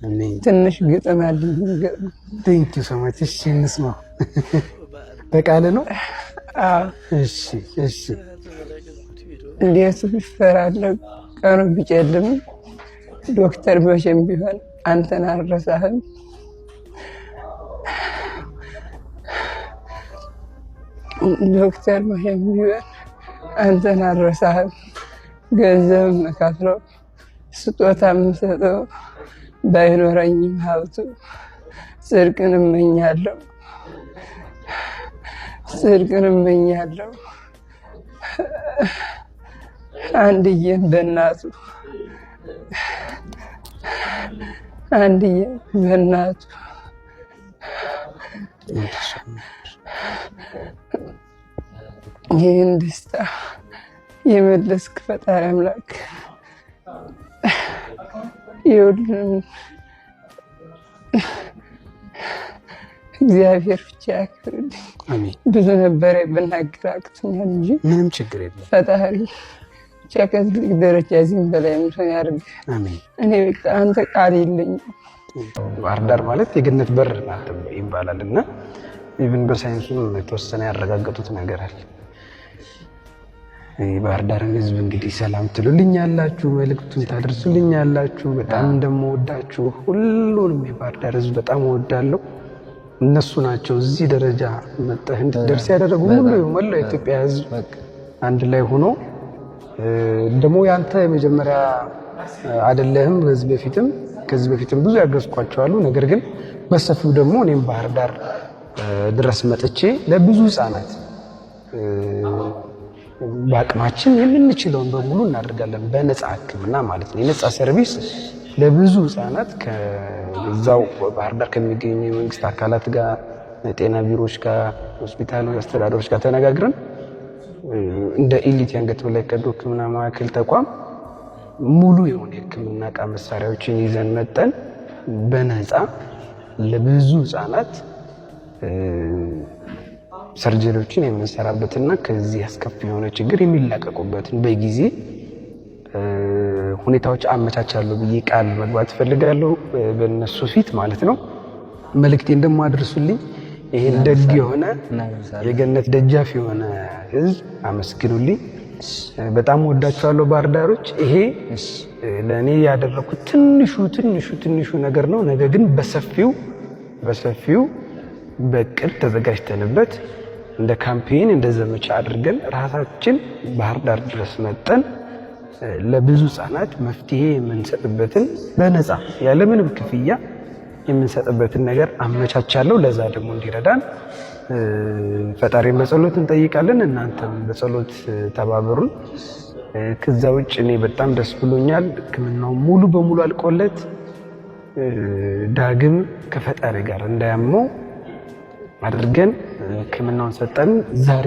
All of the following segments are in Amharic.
ትንሽ ግጥም አለኝ። ቴንክ ዩ ሶ ማች። እሺ እንስማው። በቃል ነው? አዎ። እሺ እሺ። ሌቱ ይፈራል ቀኑ ቢጨልም ዶክተር መቼም ቢሆን አንተን አልረሳህም። ዶክተር መቼም ቢሆን አንተን አልረሳህም። ገንዘብ መካፍለው ስጦታ የምሰጠው ባይኖረኝም ሀብቱ ጽድቅን እመኛለሁ፣ ጽድቅን እመኛለሁ። አንድዬን በእናቱ አንድዬን በእናቱ ይህን ደስታ የመለስክ ፈጣሪ አምላክ የሁሉንም እግዚአብሔር ብቻ ያክብርልኝ። ብዙ ነበረ ብናገር አቅቶኛል እንጂ ምንም ችግር የለም። ፈጣሪ ብቻ ከትልቅ ደረጃ እዚህም በላይ ምትን ያድርግ። እኔ በቃ አንተ ቃል የለኝም። ባህር ዳር ማለት የገነት በር ናት ይባላል እና ኢቭን በሳይንሱ የተወሰነ ያረጋገጡት ነገር አለ። ባህር ዳርን ህዝብ እንግዲህ ሰላም ትሉልኛላችሁ፣ መልእክቱን ታደርሱልኛላችሁ። በጣም እንደምወዳችሁ ሁሉንም የባህር ዳር ህዝብ በጣም እወዳለሁ። እነሱ ናቸው እዚህ ደረጃ መጥተህ እንድትደርስ ያደረጉ። ሁሉ መላው የኢትዮጵያ ህዝብ አንድ ላይ ሆኖ ደግሞ ያንተ የመጀመሪያ አይደለህም። ከዚህ በፊትም ብዙ ያገዝኳቸው አሉ። ነገር ግን በሰፊው ደግሞ እኔም ባህር ዳር ድረስ መጥቼ ለብዙ ህፃናት በአቅማችን የምንችለውን በሙሉ እናደርጋለን። በነፃ ህክምና ማለት ነው። የነፃ ሰርቪስ ለብዙ ህፃናት ከዛው ባህር ዳር ከሚገኙ የመንግስት አካላት ጋር፣ ጤና ቢሮዎች ጋር፣ ሆስፒታሎች አስተዳደሮች ጋር ተነጋግረን እንደ ኢሊት የአንገት በላይ ቀዶ ህክምና ማዕከል ተቋም ሙሉ የሆነ የህክምና ዕቃ መሳሪያዎችን ይዘን መጠን በነፃ ለብዙ ህፃናት ሰርጀሪዎችን የምንሰራበትና ከዚህ አስከፊ የሆነ ችግር የሚላቀቁበትን በጊዜ ሁኔታዎች አመቻቻለሁ ብዬ ቃል መግባት ፈልጋለሁ፣ በእነሱ ፊት ማለት ነው። መልእክቴን ደግሞ አድርሱልኝ። ይሄን ደግ የሆነ የገነት ደጃፍ የሆነ ህዝብ አመስግኑልኝ። በጣም ወዳችኋለሁ ባህር ዳሮች። ይሄ ለእኔ ያደረኩት ትንሹ ነገር ነው። ነገር ግን በሰፊው በቅድ ተዘጋጅተንበት እንደ ካምፔን እንደ ዘመቻ አድርገን ራሳችን ባህር ዳር ድረስ መጠን ለብዙ ህፃናት መፍትሄ የምንሰጥበትን በነፃ ያለምንም ክፍያ የምንሰጥበትን ነገር አመቻቻለሁ። ለዛ ደግሞ እንዲረዳን ፈጣሪን በጸሎት እንጠይቃለን። እናንተም በጸሎት ተባበሩን። ከዛ ውጭ እኔ በጣም ደስ ብሎኛል። ህክምናው ሙሉ በሙሉ አልቆለት ዳግም ከፈጣሪ ጋር እንዳያመው አድርገን ህክምናውን ሰጠን። ዛሬ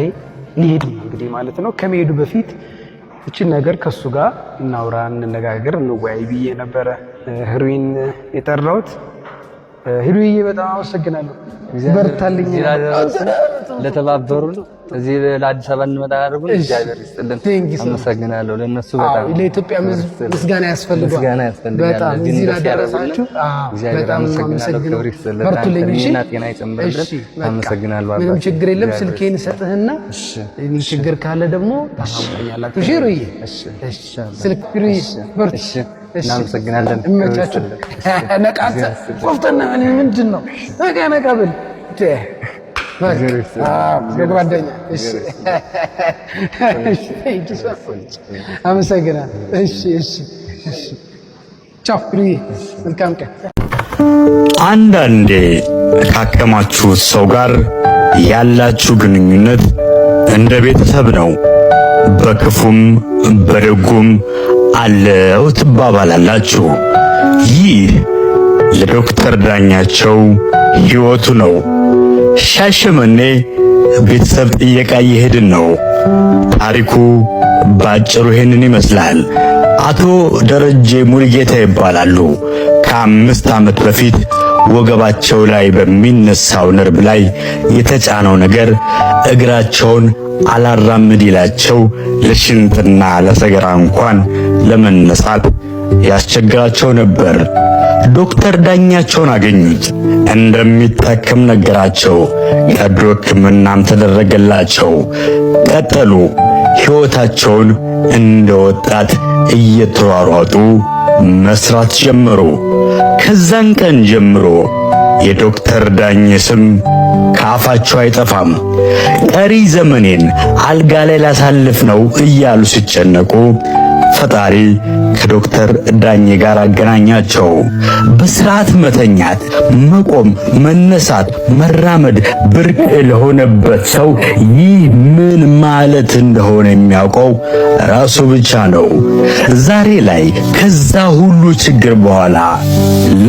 ሊሄድ ነው እንግዲህ ማለት ነው። ከመሄዱ በፊት እቺን ነገር ከሱ ጋር እናውራ፣ እንነጋገር፣ እንወያይ ብዬ ነበረ ህሩይን የጠራሁት። ህሩይዬ በጣም አመሰግናለሁ። በርታልኝ። ለተባበሩን እዚህ ለአዲስ አበባ እንመጣ ያደርጉን እግዚአብሔር ይስጥልን። አመሰግናለሁ። ለነሱ በጣም ለኢትዮጵያ ምስጋና ያስፈልጋል። በጣም እዚህ ላደረሳችሁ በጣም አመሰግናለሁ። ክብር ይስጥልን። በርቱልኝ። እሺ፣ ጤና ይጨምርልን። አመሰግናለሁ። ምንም ችግር የለም። ስልኬን ሰጥህና እኔ ችግር ካለ ደግሞ ታሳውቀኛላችሁ። እሺ ሩዬ። እሺ፣ ስልክ ሩዬ። በርቱ። እናመሰግናለን። እመቻችሁ። ነቃት ቆፍጠና ምንድን ነው ነቃ ብል ጓደኛ። አመሰግናለሁ። ቻው ሩዬ፣ መልካም ቀን። አንዳንዴ ካከማችሁት ሰው ጋር ያላችሁ ግንኙነት እንደ ቤተሰብ ነው። በክፉም በደጉም አለው ትባባላላችሁ። ይህ ለዶክተር ዳኛቸው ሕይወቱ ነው። ሻሸመኔ ቤተሰብ ጥየቃ እየሄድን ነው። ታሪኩ ባጭሩ ይሄንን ይመስላል። አቶ ደረጀ ሙልጌታ ይባላሉ። ከ5 ዓመት በፊት ወገባቸው ላይ በሚነሳው ነርቭ ላይ የተጫነው ነገር እግራቸውን አላራምድ ይላቸው ለሽንትና ለሰገራ እንኳን ለመነሳት ያስቸግራቸው ነበር። ዶክተር ዳኛቸውን አገኙት። እንደሚታከም ነገራቸው። ቀዶ ሕክምናም ተደረገላቸው። ቀጠሉ ሕይወታቸውን እንደ ወጣት እየተሯሯጡ መስራት ጀመሩ። ከዛን ቀን ጀምሮ የዶክተር ዳኜ ስም ከአፋቸው አይጠፋም። ቀሪ ዘመኔን አልጋ ላይ ላሳልፍ ነው እያሉ ሲጨነቁ ፈጣሪ ከዶክተር ዳኜ ጋር አገናኛቸው። በስርዓት መተኛት፣ መቆም፣ መነሳት፣ መራመድ ብርቅ ለሆነበት ሰው ይህ ምን ማለት እንደሆነ የሚያውቀው ራሱ ብቻ ነው። ዛሬ ላይ ከዛ ሁሉ ችግር በኋላ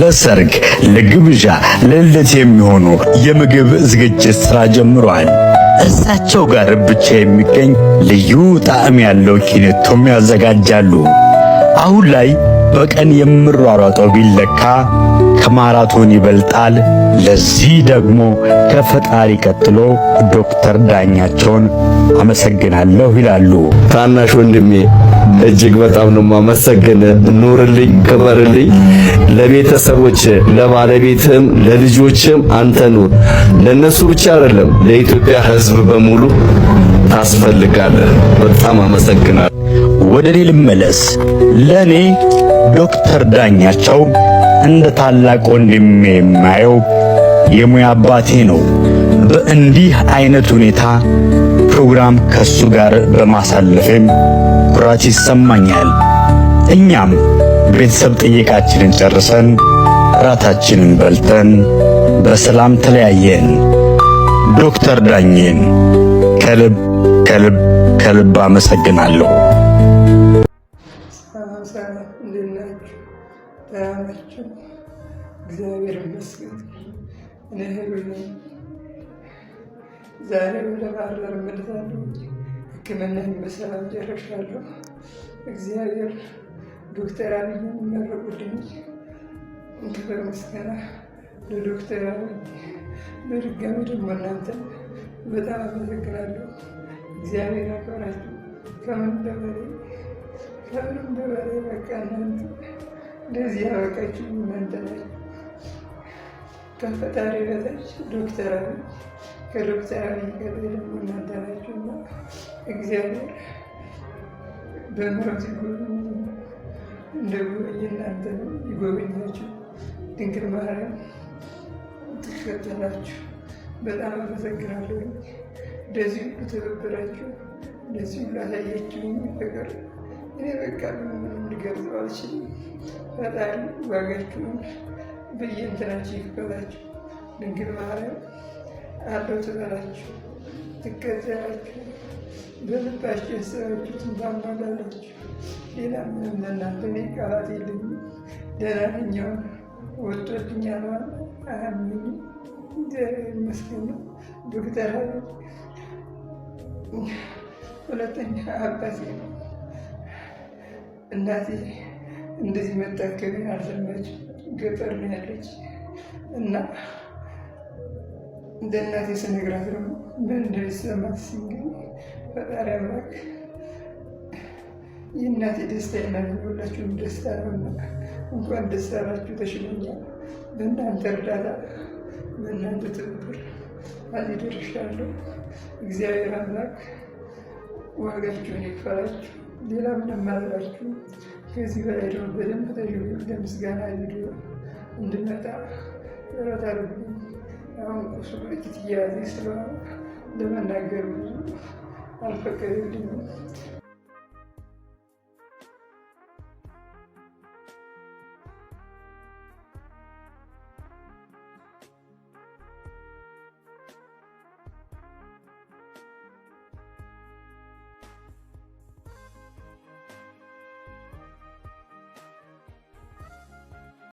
ለሰርግ፣ ለግብዣ፣ ለልደት የሚሆኑ የምግብ ዝግጅት ስራ ጀምሯል። እሳቸው ጋር ብቻ የሚገኝ ልዩ ጣዕም ያለው ኪኔቶም ያዘጋጃሉ። አሁን ላይ በቀን የምሯሯጠው ቢለካ ከማራቶን ይበልጣል። ለዚህ ደግሞ ከፈጣሪ ቀጥሎ ዶክተር ዳኛቸውን አመሰግናለሁ ይላሉ። ታናሽ ወንድሜ እጅግ በጣም ነው ማመሰግን። ኑርልኝ፣ ክበርልኝ። ለቤተሰቦች፣ ለባለቤትም፣ ለልጆችም አንተ ኑር። ለነሱ ብቻ አይደለም ለኢትዮጵያ ሕዝብ በሙሉ ታስፈልጋለህ። በጣም አመሰግናለሁ። ወደ እኔ ልመለስ። ለኔ ዶክተር ዳኛቸው እንደ ታላቅ ወንድሜ የማየው የሙያ አባቴ ነው። በእንዲህ አይነት ሁኔታ ፕሮግራም ከሱ ጋር በማሳለፌም ኩራት ይሰማኛል። እኛም ቤተሰብ ጥየቃችንን ጨርሰን ራታችንን በልተን በሰላም ተለያየን። ዶክተር ዳኜን ከልብ ከልብ ከልብ አመሰግናለሁ። እግዚአብሔር ይመስገን። እኔ ህሩኝ ዛሬ ወደ ባህር ዳር እመለሳለሁ። ሕክምናዬን በሰላም ጨርሻለሁ። እግዚአብሔር ዶክተር አብይን ይመረቁልኝ። ክብር ምስጋና ለዶክተር አብይ። በድጋሚ ደግሞ እናንተን በጣም አመሰግናለሁ። እግዚአብሔር ያክብራችሁ። ከምንም በበላይ በቃ እናንተ እንደዚህ ያበቃችሁ እናንተ ናችሁ። ከፈጣሪ በታች ዶክተር አብይ፣ ከዶክተር አብይ ቀጥሎ ደግሞ እናንተ ናችሁና እግዚአብሔር በምሕረት ይጎብኝ፣ እንደ ጎበኘ እናንተ ይጎበኛችሁ። ድንግል ማርያም ትከተላችሁ። በጣም አመሰግናለሁ። እንደዚህ ሁሉ ትብብራችሁ፣ እንደዚህ ሁሉ አሳያችሁኝ ፍቅር እኔ በቃ ምንም ልገልጸው አልችልም። ፈጣሪ ዋጋችሁን በየእንትናችሁ ይክፈላችሁ። ድንግል ማርያም አለው ትበላችሁ፣ ትከተላችሁ፣ በልባችሁ ያሰባችሁትን ታሟላላችሁ። ሌላ ምንም ለእናንተ እኔ ቃላት የለኝም። ደህና ነኝ፣ ወጥቶልኛል፣ አያመኝም። እግዚአብሔር ይመስገን። ዶክተር አብይ ሁለተኛ አባቴ ነው። እናቴ እንደዚህ መታከሜን አልሰማችም። ገጠር ነው ያለች እና እንደ እናቴ ስነግራት ደግሞ በእንደሚሰማት ሲንግል ፈጣሪ አምላክ የእናቴ ደስታ የናሁላችሁም ደስታ ነውና እንኳን ደስ አላችሁ። ተሽሎኛል። በእናንተ እርዳታ፣ በእናንተ ትብብር እዚህ ደርሻለሁ። እግዚአብሔር አምላክ ዋጋችሁን ይክፈላችሁ። ሌላ ምንም አልላችሁ። ከዚህ በላይ ደግሞ በደንብ ተሽሎ ለምስጋና ቪዲዮ እንድመጣ ጥረት አድርጉ። አሁን ቁስሉ ጥቂት እየያዘ ስለሆነ ለመናገር ብዙ አልፈቀደልኝም።